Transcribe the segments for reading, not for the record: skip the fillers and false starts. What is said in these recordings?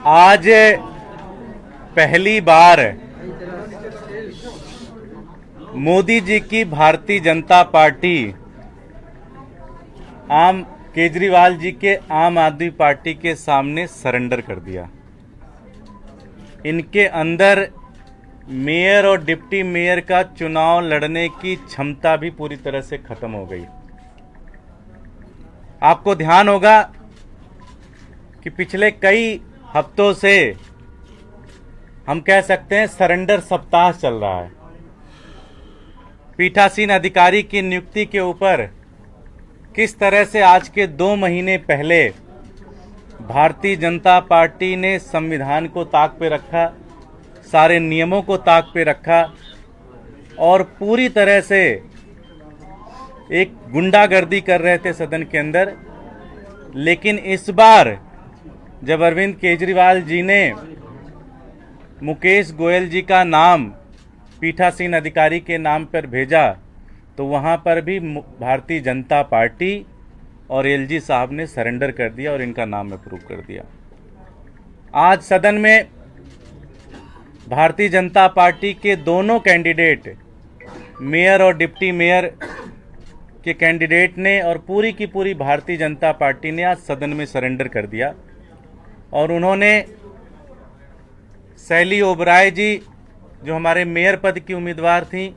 आज पहली बार मोदी जी की भारतीय जनता पार्टी केजरीवाल जी के आम आदमी पार्टी के सामने सरेंडर कर दिया। इनके अंदर मेयर और डिप्टी मेयर का चुनाव लड़ने की क्षमता भी पूरी तरह से खत्म हो गई। आपको ध्यान होगा कि पिछले कई हफ्तों से हम कह सकते हैं सरेंडर सप्ताह चल रहा है। पीठासीन अधिकारी की नियुक्ति के ऊपर किस तरह से आज के 2 महीने पहले भारतीय जनता पार्टी ने संविधान को ताक पे रखा, सारे नियमों को ताक पे रखा और पूरी तरह से एक गुंडागर्दी कर रहे थे सदन के अंदर। लेकिन इस बार जब अरविंद केजरीवाल जी ने मुकेश गोयल जी का नाम पीठासीन अधिकारी के नाम पर भेजा तो वहां पर भी भारतीय जनता पार्टी और एलजी साहब ने सरेंडर कर दिया और इनका नाम अप्रूव कर दिया। आज सदन में भारतीय जनता पार्टी के दोनों कैंडिडेट, मेयर और डिप्टी मेयर के कैंडिडेट ने और पूरी की पूरी भारतीय जनता पार्टी ने आज सदन में सरेंडर कर दिया और उन्होंने शैली ओबराय जी जो हमारे मेयर पद की उम्मीदवार थीं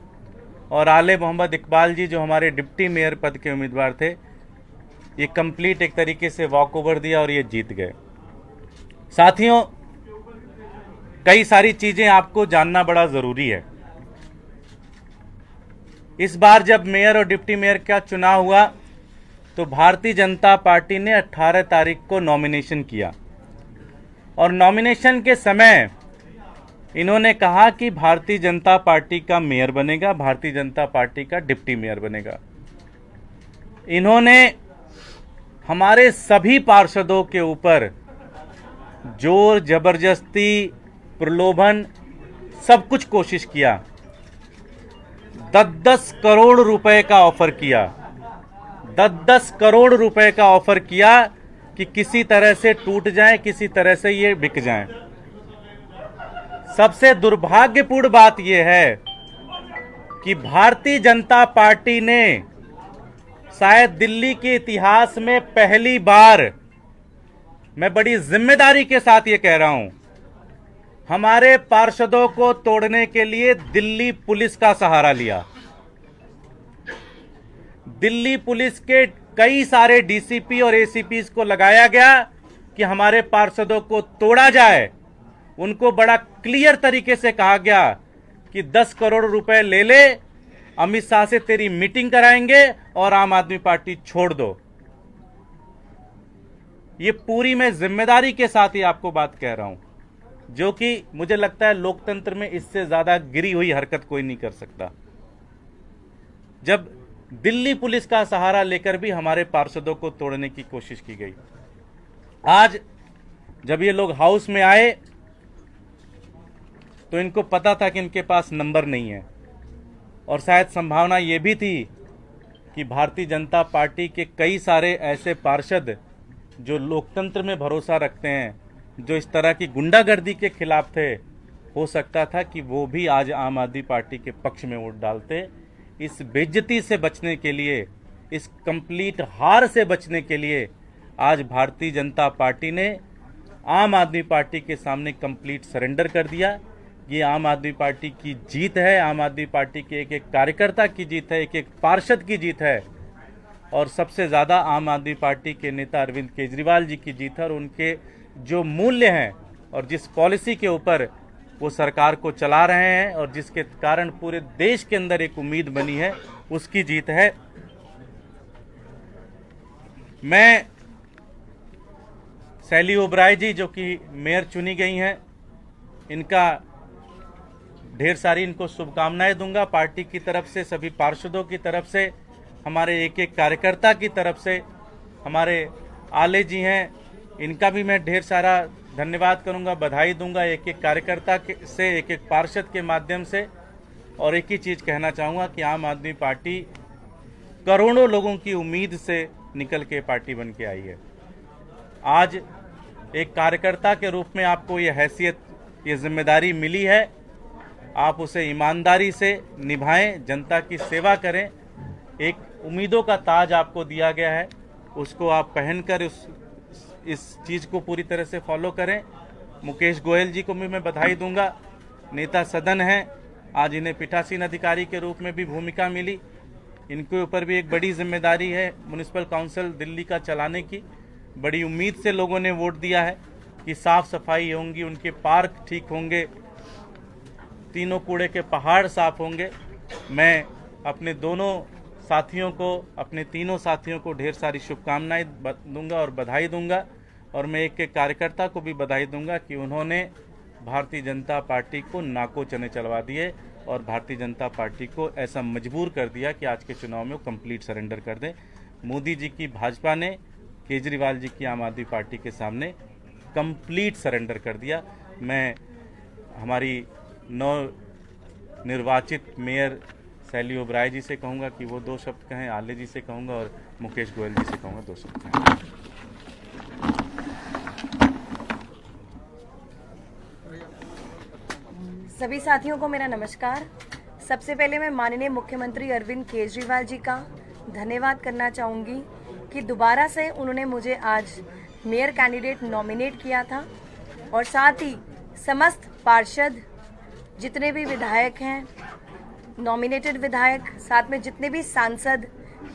और आले मोहम्मद इकबाल जी जो हमारे डिप्टी मेयर पद के उम्मीदवार थे, ये कंप्लीट एक तरीके से वॉक ओवर दिया और ये जीत गए। साथियों, कई सारी चीजें आपको जानना बड़ा जरूरी है। इस बार जब मेयर और डिप्टी मेयर का चुनाव हुआ तो भारतीय जनता पार्टी ने 18 तारीख को नॉमिनेशन किया और नॉमिनेशन के समय इन्होंने कहा कि भारतीय जनता पार्टी का मेयर बनेगा, भारतीय जनता पार्टी का डिप्टी मेयर बनेगा। इन्होंने हमारे सभी पार्षदों के ऊपर जोर जबरदस्ती, प्रलोभन, सब कुछ कोशिश किया। 10-10 करोड़ रुपए का ऑफर किया, 10-10 करोड़ रुपए का ऑफर किया कि किसी तरह से टूट जाए, किसी तरह से ये बिक जाए। सबसे दुर्भाग्यपूर्ण बात यह है कि भारतीय जनता पार्टी ने शायद दिल्ली के इतिहास में पहली बार, मैं बड़ी जिम्मेदारी के साथ ये कह रहा हूं, हमारे पार्षदों को तोड़ने के लिए दिल्ली पुलिस का सहारा लिया। दिल्ली पुलिस के कई सारे डीसीपी और एसीपी को लगाया गया कि हमारे पार्षदों को तोड़ा जाए। उनको बड़ा क्लियर तरीके से कहा गया कि 10 करोड़ रुपए ले ले, अमित शाह से तेरी मीटिंग कराएंगे और आम आदमी पार्टी छोड़ दो। ये पूरी मैं जिम्मेदारी के साथ ही आपको बात कह रहा हूं, जो कि मुझे लगता है लोकतंत्र में इससे ज्यादा गिरी हुई हरकत कोई नहीं कर सकता। जब दिल्ली पुलिस का सहारा लेकर भी हमारे पार्षदों को तोड़ने की कोशिश की गई। आज जब ये लोग हाउस में आए तो इनको पता था कि इनके पास नंबर नहीं है और शायद संभावना ये भी थी कि भारतीय जनता पार्टी के कई सारे ऐसे पार्षद जो लोकतंत्र में भरोसा रखते हैं, जो इस तरह की गुंडागर्दी के खिलाफ थे, हो सकता था कि वो भी आज आम आदमी पार्टी के पक्ष में वोट डालते। इस बेइज्जती से बचने के लिए, इस कंप्लीट हार से बचने के लिए आज भारतीय जनता पार्टी ने आम आदमी पार्टी के सामने कंप्लीट सरेंडर कर दिया। ये आम आदमी पार्टी की जीत है, आम आदमी पार्टी के एक एक कार्यकर्ता की जीत है, एक एक पार्षद की जीत है और सबसे ज़्यादा आम आदमी पार्टी के नेता अरविंद केजरीवाल जी की जीत है और उनके जो मूल्य हैं और जिस पॉलिसी के ऊपर वो सरकार को चला रहे हैं और जिसके कारण पूरे देश के अंदर एक उम्मीद बनी है, उसकी जीत है। मैं शैली ओबराय जी जो कि मेयर चुनी गई हैं, इनका ढेर सारी इनको शुभकामनाएं दूंगा पार्टी की तरफ से, सभी पार्षदों की तरफ से, हमारे एक एक कार्यकर्ता की तरफ से। हमारे आले जी हैं, इनका भी मैं ढेर सारा धन्यवाद करूंगा, बधाई दूंगा एक एक कार्यकर्ता से, एक एक पार्षद के माध्यम से। और एक ही चीज़ कहना चाहूँगा कि आम आदमी पार्टी करोड़ों लोगों की उम्मीद से निकल के पार्टी बन के आई है। आज एक कार्यकर्ता के रूप में आपको ये हैसियत, ये जिम्मेदारी मिली है, आप उसे ईमानदारी से निभाएं, जनता की सेवा करें। एक उम्मीदों का ताज आपको दिया गया है, उसको आप पहनकर इस चीज़ को पूरी तरह से फॉलो करें। मुकेश गोयल जी को भी मैं बधाई दूंगा, नेता सदन हैं, आज इन्हें पीठासीन अधिकारी के रूप में भी भूमिका मिली। इनके ऊपर भी एक बड़ी जिम्मेदारी है म्युनिसिपल काउंसिल दिल्ली का चलाने की। बड़ी उम्मीद से लोगों ने वोट दिया है कि साफ सफाई होंगी, उनके पार्क ठीक होंगे, तीनों कूड़े के पहाड़ साफ होंगे। मैं अपने दोनों साथियों को, अपने तीनों साथियों को ढेर सारी शुभकामनाएं दूंगा और बधाई दूंगा। और मैं एक कार्यकर्ता को भी बधाई दूंगा कि उन्होंने भारतीय जनता पार्टी को नाको चने चलवा दिए और भारतीय जनता पार्टी को ऐसा मजबूर कर दिया कि आज के चुनाव में वो कंप्लीट सरेंडर कर दें। मोदी जी की भाजपा ने केजरीवाल जी की आम आदमी पार्टी के सामने कंप्लीट सरेंडर कर दिया। मैं हमारी नव निर्वाचित मेयर शैली ओबराय जी से कहूँगा कि वो 2 शब्द कहें, आले जी से कहूँगा और मुकेश गोयल जी से कहूँगा 2 शब्द कहें। सभी साथियों को मेरा नमस्कार। सबसे पहले मैं माननीय मुख्यमंत्री अरविंद केजरीवाल जी का धन्यवाद करना चाहूँगी कि दोबारा से उन्होंने मुझे आज मेयर कैंडिडेट नॉमिनेट किया था और साथ ही समस्त पार्षद, जितने भी विधायक हैं, नॉमिनेटेड विधायक, साथ में जितने भी सांसद,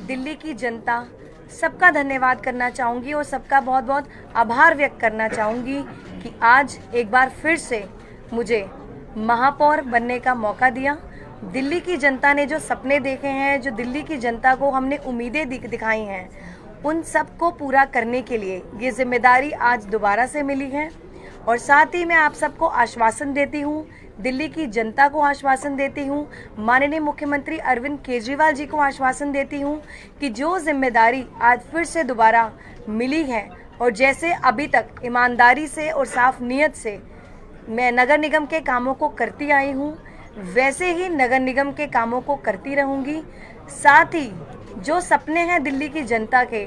दिल्ली की जनता, सबका धन्यवाद करना चाहूँगी और सबका बहुत बहुत आभार व्यक्त करना चाहूँगी कि आज एक बार फिर से मुझे महापौर बनने का मौका दिया। दिल्ली की जनता ने जो सपने देखे हैं, जो दिल्ली की जनता को हमने उम्मीदें दिखाई हैं, उन सब को पूरा करने के लिए ये जिम्मेदारी आज दोबारा से मिली है। और साथ ही मैं आप सबको आश्वासन देती हूँ, दिल्ली की जनता को आश्वासन देती हूँ, माननीय मुख्यमंत्री अरविंद केजरीवाल जी को आश्वासन देती हूँ कि जो जिम्मेदारी आज फिर से दोबारा मिली है और जैसे अभी तक ईमानदारी से और साफ नीयत से मैं नगर निगम के कामों को करती आई हूँ, वैसे ही नगर निगम के कामों को करती रहूँगी। साथ ही जो सपने हैं दिल्ली की जनता के,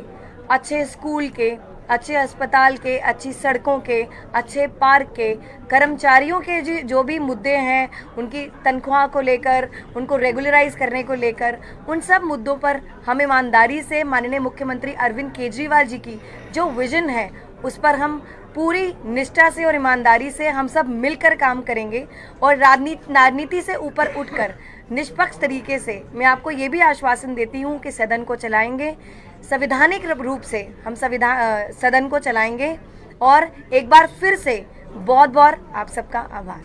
अच्छे स्कूल के, अच्छे अस्पताल के, अच्छी सड़कों के, अच्छे पार्क के, कर्मचारियों के जो भी मुद्दे हैं, उनकी तनख्वाह को लेकर, उनको रेगुलराइज करने को लेकर, उन सब मुद्दों पर हम ईमानदारी से माननीय मुख्यमंत्री अरविंद केजरीवाल जी की जो विजन है उस पर हम पूरी निष्ठा से और ईमानदारी से हम सब मिलकर काम करेंगे और राजनीति से ऊपर उठकर निष्पक्ष तरीके से मैं आपको ये भी आश्वासन देती हूँ कि सदन को चलाएंगे, संवैधानिक रूप से हम सदन को चलाएंगे। और एक बार फिर से बहुत बहुत आप सबका आभार।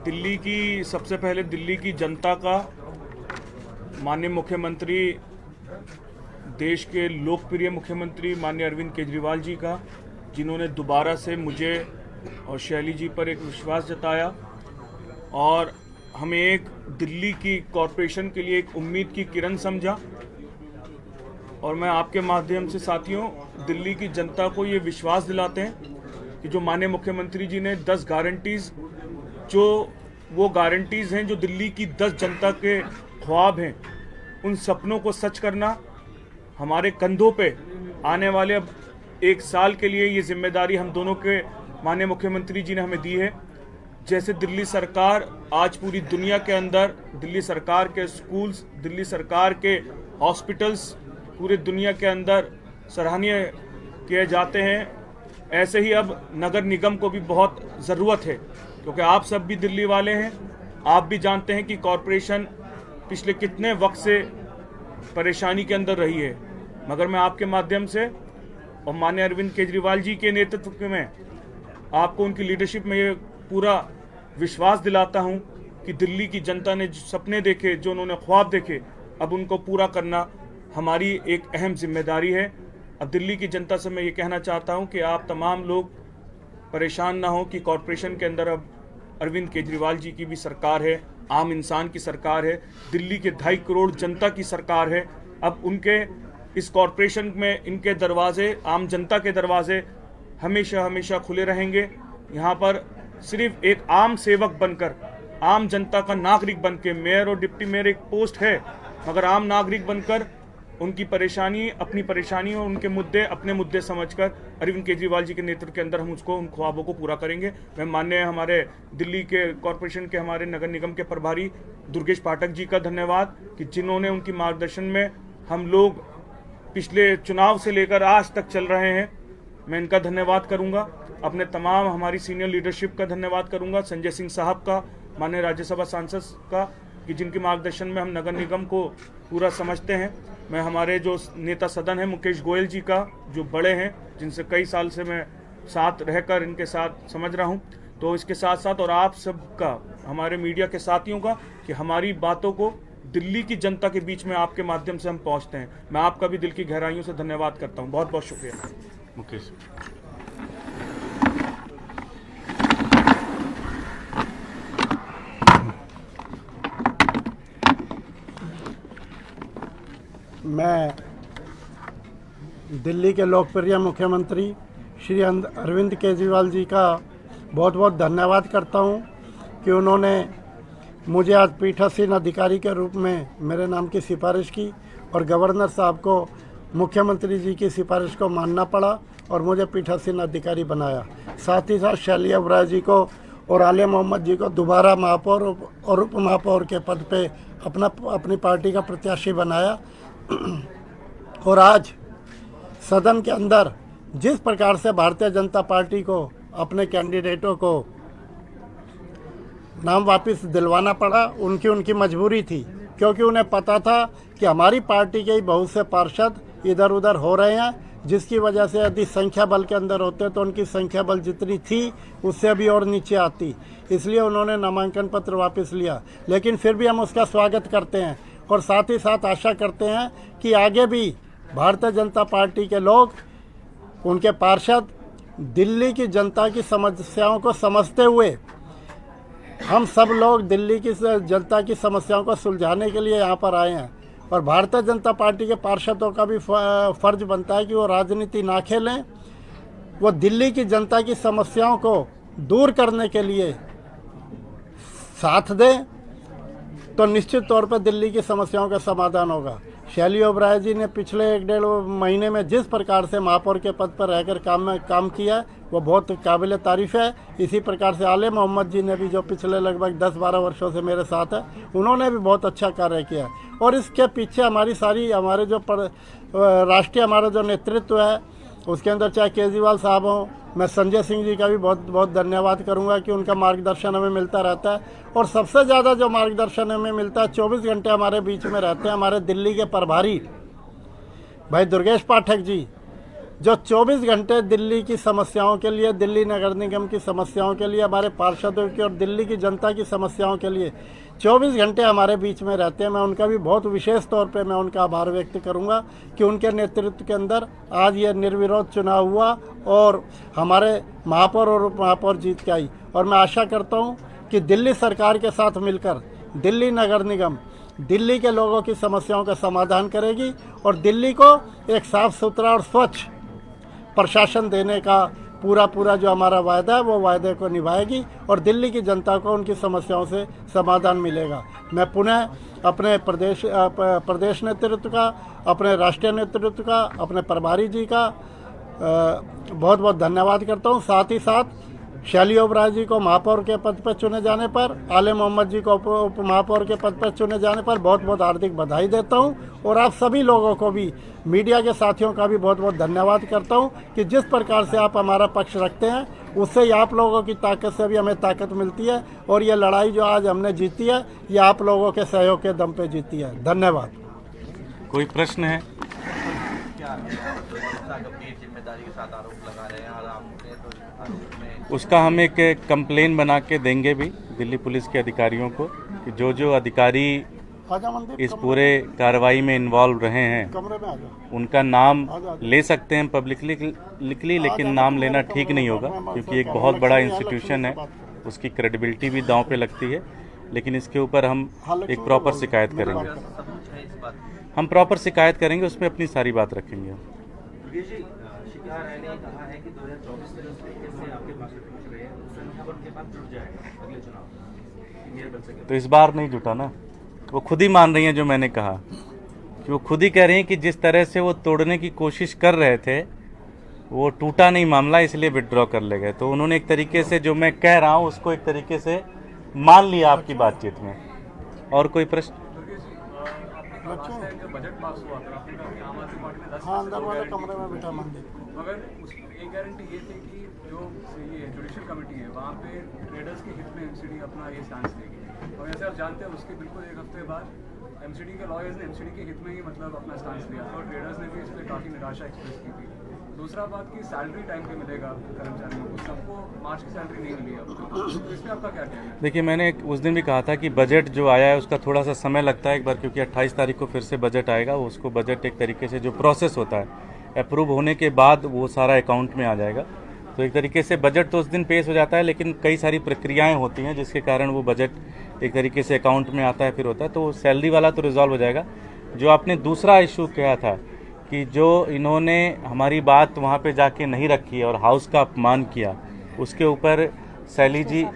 दिल्ली की, सबसे पहले दिल्ली की जनता का, माननीय मुख्यमंत्री, देश के लोकप्रिय मुख्यमंत्री माननीय अरविंद केजरीवाल जी का, जिन्होंने दोबारा से मुझे और शैली जी पर एक विश्वास जताया और हमें एक दिल्ली की कॉरपोरेशन के लिए एक उम्मीद की किरण समझा। और मैं आपके माध्यम से साथियों दिल्ली की जनता को ये विश्वास दिलाते हैं कि जो माननीय मुख्यमंत्री जी ने 10 गारंटीज़, जो वो गारंटीज़ हैं जो दिल्ली की 10 जनता के ख्वाब हैं, उन सपनों को सच करना हमारे कंधों पे आने वाले अब 1 साल के लिए ये जिम्मेदारी हम दोनों के माननीय मुख्यमंत्री जी ने हमें दी है। जैसे दिल्ली सरकार आज पूरी दुनिया के अंदर, दिल्ली सरकार के स्कूल्स, दिल्ली सरकार के हॉस्पिटल्स पूरी दुनिया के अंदर सराहनीय किए जाते हैं, ऐसे ही अब नगर निगम को भी बहुत ज़रूरत है, क्योंकि आप सब भी दिल्ली वाले हैं। आप भी जानते हैं कि कॉरपोरेशन पिछले कितने वक्त से परेशानी के अंदर रही है, मगर मैं आपके माध्यम से और माननीय अरविंद केजरीवाल जी के नेतृत्व में आपको उनकी लीडरशिप में ये पूरा विश्वास दिलाता हूं कि दिल्ली की जनता ने जो सपने देखे, जो उन्होंने ख्वाब देखे, अब उनको पूरा करना हमारी एक अहम जिम्मेदारी है। अब दिल्ली की जनता से मैं ये कहना चाहता हूं कि आप तमाम लोग परेशान ना हो कि कॉरपोरेशन के अंदर अब अरविंद केजरीवाल जी की भी सरकार है, आम इंसान की सरकार है, दिल्ली के 2.5 करोड़ जनता की सरकार है। अब उनके इस कॉरपोरेशन में इनके दरवाजे, आम जनता के दरवाजे हमेशा हमेशा खुले रहेंगे। यहाँ पर सिर्फ एक आम सेवक बनकर आम जनता का नागरिक बन के, मेयर और डिप्टी मेयर एक पोस्ट है, मगर आम नागरिक बनकर उनकी परेशानी, अपनी परेशानी और उनके मुद्दे अपने मुद्दे समझकर अरविंद केजरीवाल जी के नेतृत्व के अंदर हम उन ख्वाबों को पूरा करेंगे। मैं माननीय हमारे दिल्ली के कॉरपोरेशन के, हमारे नगर निगम के प्रभारी दुर्गेश पाठक जी का धन्यवाद कि जिन्होंने उनकी मार्गदर्शन में हम लोग पिछले चुनाव से लेकर आज तक चल रहे हैं। मैं इनका धन्यवाद करूंगा। अपने तमाम हमारी सीनियर लीडरशिप का धन्यवाद करूंगा, संजय सिंह साहब का, माननीय राज्यसभा सांसद का, कि जिनके मार्गदर्शन में हम नगर निगम को पूरा समझते हैं। मैं हमारे जो नेता सदन है मुकेश गोयल जी का, जो बड़े हैं, जिनसे कई साल से मैं साथ रहकर इनके साथ समझ रहा हूं, तो इसके साथ साथ और आप सबका, हमारे मीडिया के साथियों का, कि हमारी बातों को दिल्ली की जनता के बीच में आपके माध्यम से हम पहुंचते हैं। मैं आपका भी दिल की गहराइयों से धन्यवाद करता हूं। बहुत बहुत शुक्रिया। मुकेश। मैं दिल्ली के लोकप्रिय मुख्यमंत्री श्री अरविंद केजरीवाल जी का बहुत बहुत धन्यवाद करता हूं कि उन्होंने मुझे आज पीठासीन अधिकारी के रूप में मेरे नाम की सिफारिश की और गवर्नर साहब को मुख्यमंत्री जी की सिफारिश को मानना पड़ा और मुझे पीठासीन अधिकारी बनाया। साथ ही साथ शैली ओबराय जी को और आलिया मोहम्मद जी को दोबारा महापौर और उप महापौर के पद पे अपनी पार्टी का प्रत्याशी बनाया। और आज सदन के अंदर जिस प्रकार से भारतीय जनता पार्टी को अपने कैंडिडेटों को नाम वापस दिलवाना पड़ा, उनकी मजबूरी थी, क्योंकि उन्हें पता था कि हमारी पार्टी के ही बहुत से पार्षद इधर उधर हो रहे हैं, जिसकी वजह से यदि संख्या बल के अंदर होते तो उनकी संख्या बल जितनी थी उससे भी और नीचे आती। इसलिए उन्होंने नामांकन पत्र वापस लिया, लेकिन फिर भी हम उसका स्वागत करते हैं और साथ ही साथ आशा करते हैं कि आगे भी भारतीय जनता पार्टी के लोग, उनके पार्षद दिल्ली की जनता की समस्याओं को समझते हुए, हम सब लोग दिल्ली की जनता की समस्याओं को सुलझाने के लिए यहाँ पर आए हैं। और भारतीय जनता पार्टी के पार्षदों का भी फर्ज बनता है कि वो राजनीति ना खेलें, वो दिल्ली की जनता की समस्याओं को दूर करने के लिए साथ दें, तो निश्चित तौर पर दिल्ली की समस्याओं का समाधान होगा। शैली ओबराय जी ने पिछले 1-1.5 महीने में जिस प्रकार से महापौर के पद पर रहकर काम किया वो बहुत काबिल तारीफ़ है। इसी प्रकार से आलिया मोहम्मद जी ने भी, जो पिछले लगभग 10-12 वर्षों से मेरे साथ है, उन्होंने भी बहुत अच्छा कार्य किया। और इसके पीछे हमारे जो राष्ट्रीय हमारा जो नेतृत्व है, उसके अंदर चाहे केजरीवाल साहब हों, मैं संजय सिंह जी का भी बहुत बहुत धन्यवाद करूंगा कि उनका मार्गदर्शन हमें मिलता रहता है। और सबसे ज़्यादा जो मार्गदर्शन हमें मिलता है, 24 घंटे हमारे बीच में रहते हैं हमारे दिल्ली के प्रभारी भाई दुर्गेश पाठक जी, जो 24 घंटे दिल्ली की समस्याओं के लिए, दिल्ली नगर निगम की समस्याओं के लिए, हमारे पार्षदों की और दिल्ली की जनता की समस्याओं के लिए 24 घंटे हमारे बीच में रहते हैं। मैं उनका भी बहुत विशेष तौर पे मैं उनका आभार व्यक्त करूंगा कि उनके नेतृत्व के अंदर आज ये निर्विरोध चुनाव हुआ और हमारे महापौर और उप महापौर जीत के आई। और मैं आशा करता हूँ कि दिल्ली सरकार के साथ मिलकर दिल्ली नगर निगम दिल्ली के लोगों की समस्याओं का समाधान करेगी और दिल्ली को एक साफ सुथरा और स्वच्छ प्रशासन देने का पूरा जो हमारा वायदा है वो वायदे को निभाएगी और दिल्ली की जनता को उनकी समस्याओं से समाधान मिलेगा। मैं पुनः अपने प्रदेश नेतृत्व का, अपने राष्ट्रीय नेतृत्व का, अपने प्रभारी जी का बहुत बहुत धन्यवाद करता हूँ। साथ ही साथ शैली ओबराय जी को महापौर के पद पर चुने जाने पर, आलिया मोहम्मद जी को उप महापौर के पद पर चुने जाने पर बहुत बहुत हार्दिक बधाई देता हूं और आप सभी लोगों को भी, मीडिया के साथियों का भी बहुत बहुत धन्यवाद करता हूं कि जिस प्रकार से आप हमारा पक्ष रखते हैं, उससे ही आप लोगों की ताकत से भी हमें ताकत मिलती है और ये लड़ाई जो आज हमने जीती है, ये आप लोगों के सहयोग के दम पे जीती है। धन्यवाद। कोई प्रश्न है? उसका हम एक कंप्लेन बना के देंगे भी दिल्ली पुलिस के अधिकारियों को कि जो अधिकारी इस पूरे कार्रवाई में इन्वॉल्व रहे हैं उनका नाम ले सकते हैं पब्लिकली, लेकिन नाम लेना ठीक नहीं होगा क्योंकि एक बहुत बड़ा इंस्टीट्यूशन है, उसकी क्रेडिबिलिटी भी दांव पे लगती है। लेकिन इसके ऊपर हम एक प्रॉपर शिकायत करेंगे, हम प्रॉपर शिकायत करेंगे, उसमें अपनी सारी बात रखेंगे। कहा है कि 2024 से आपके पास पूछ रहे हैं, संख्या बल के बाद जुड़ जाएगा अगले चुनाव। तो इस बार नहीं जुटा ना। वो खुद ही मान रही हैं जो मैंने कहा, कि वो खुद ही कह रही हैं कि जिस तरह से वो तोड़ने की कोशिश कर रहे थे वो टूटा नहीं मामला, इसलिए विड्रॉ कर ले गए। तो उन्होंने एक तरीके से जो मैं कह रहा हूँ उसको एक तरीके से मान लिया आपकी बातचीत में। और कोई प्रश्न? जो बजट पास हुआ था आपने कहा कि आम आदमी पार्टी ने 10 हाँ, अंदर वाले कमरे में बैठा मंदिर, मगर एक गारंटी ये थी कि जो ये जुडिशियल कमेटी है वहाँ पे ट्रेडर्स के हित में एमसीडी अपना ये स्टांस लेगी, और जैसे आप जानते हैं उसके बिल्कुल एक हफ्ते बाद एमसीडी के लॉयर्स ने एमसीडी के हित में ही मतलब अपना स्टांस लिया, और ट्रेडर्स ने भी इस पर काफ़ी निराशा एक्सप्रेस की थी। दूसरा बात की सैलरी टाइम पे मिलेगा कर्मचारियों को, सबको मार्च की सैलरी नहीं मिली अब, तो इसमें आपका क्या कहना है? देखिए, मैंने उस दिन भी कहा था कि बजट जो आया है उसका थोड़ा सा समय लगता है एक बार, क्योंकि 28 तारीख को फिर से बजट आएगा। उसको बजट एक तरीके से जो प्रोसेस होता है अप्रूव होने के बाद वो सारा अकाउंट में आ जाएगा। तो एक तरीके से बजट तो उस दिन पेश हो जाता है, लेकिन कई सारी प्रक्रियाएं होती हैं जिसके कारण वो बजट एक तरीके से अकाउंट में आता है, फिर होता है। तो सैलरी वाला तो रिजॉल्व हो जाएगा। जो आपने दूसरा इशू कहा था कि जो इन्होंने हमारी बात वहाँ पे जाके नहीं रखी और हाउस का अपमान किया, उसके ऊपर सैली जी,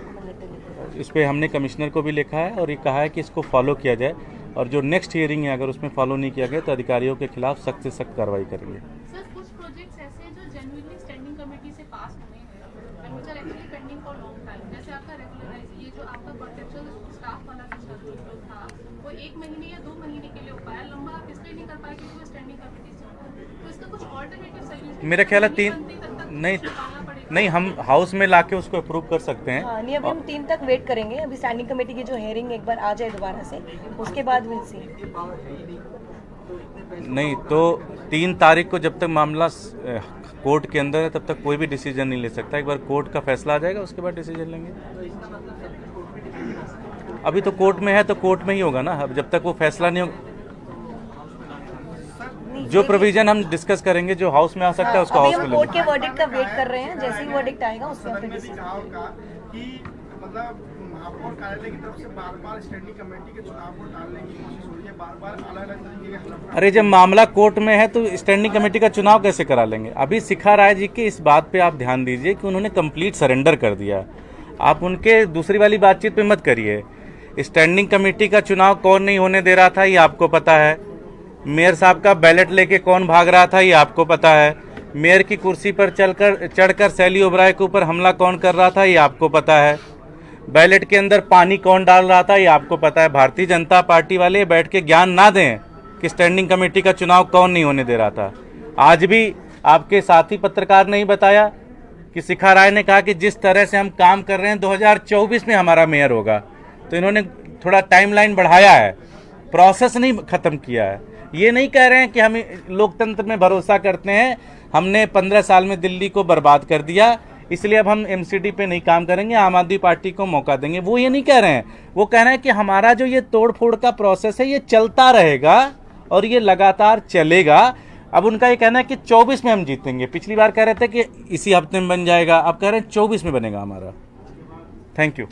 इस पर हमने कमिश्नर को भी लिखा है और ये कहा है कि इसको फॉलो किया जाए, और जो नेक्स्ट हियरिंग है अगर उसमें फॉलो नहीं किया गया तो अधिकारियों के खिलाफ सख्त से सख्त कार्रवाई करेंगे। सर, कुछ प्रोजेक्ट्स ऐसे हैं जो जेन्युइनली स्टैंडिंग कमेटी से पास हुए हैं and which are actually pending for long time, जैसे आपका रेगुलराइज ये जो आपका कॉन्ट्रेक्चुअल स्टाफ वाला जो था वो 1 महीने या 2 महीने के लिए हो पाया, लंबा आप इसलिए नहीं कर पाए क्योंकि वो स्टैंडिंग कमेटी से होता है। तो इसका कुछ ऑल्टरनेटिव सोल्यूशन मेरा ख्याल है 3 नहीं हम हाउस में लाके उसको अप्रूव कर सकते हैं। हाँ, नहीं, अभी हम 3 तक वेट करेंगे। अभी स्टैंडिंग कमेटी की जो हेयरिंग एक बार आ जाए दोबारा से, उसके बाद विल सी। नहीं तो 3 तारीख को जब तक मामला कोर्ट के अंदर है तब तक कोई भी डिसीजन नहीं ले सकता। एक बार कोर्ट का फैसला आ जाएगा उसके बाद डिसीजन लेंगे। अभी तो कोर्ट में है तो कोर्ट में ही होगा ना, अब जब तक वो फैसला नहीं होगा। जो प्रोविजन हम डिस्कस करेंगे जो हाउस में आ सकता है उसको अभी हाउस हम में कोर्ट लेंगे। के वर्डिक्ट का वेट कर रहे हैं, जैसे ही वर्डिक्ट आएगा उस पर फिर कि मतलब महापौर कार्यालय की तरफ से बार-बार स्टैंडिंग कमेटी के चुनाव को टालने की कोशिश हो रही है, बार-बार अलग-अलग तरीके के। अरे जब मामला कोर्ट में है तो स्टैंडिंग कमेटी का चुनाव कैसे करा लेंगे? अभी शिखा राय जी के इस बात पे आप ध्यान दीजिए कि उन्होंने कंप्लीट सरेंडर कर दिया। आप उनके दूसरी वाली बातचीत पे मत करिए। स्टैंडिंग कमेटी का चुनाव कौन नहीं होने दे रहा था ये आपको पता है। मेयर साहब का बैलेट लेके कौन भाग रहा था ये आपको पता है। मेयर की कुर्सी पर चढ़कर सैली ओबराय के ऊपर हमला कौन कर रहा था ये आपको पता है। बैलेट के अंदर पानी कौन डाल रहा था ये आपको पता है। भारतीय जनता पार्टी वाले बैठ के ज्ञान ना दें कि स्टैंडिंग कमेटी का चुनाव कौन नहीं होने दे रहा था। आज भी आपके साथी पत्रकार ने ही बताया कि शिखा राय ने कहा कि जिस तरह से हम काम कर रहे हैं 2024 में हमारा मेयर होगा। तो इन्होंने थोड़ा टाइमलाइन बढ़ाया है, प्रोसेस नहीं खत्म किया है। ये नहीं कह रहे हैं कि हम लोकतंत्र में भरोसा करते हैं, हमने 15 साल में दिल्ली को बर्बाद कर दिया इसलिए अब हम एमसीडी पे नहीं काम करेंगे, आम आदमी पार्टी को मौका देंगे। वो ये नहीं कह रहे हैं। वो कह रहे हैं कि हमारा जो ये तोड़ फोड़ का प्रोसेस है ये चलता रहेगा और ये लगातार चलेगा। अब उनका ये कहना है कि 24 में हम जीतेंगे। पिछली बार कह रहे थे कि इसी हफ्ते में बन जाएगा, अब कह रहे हैं 24 में बनेगा हमारा। Thank you.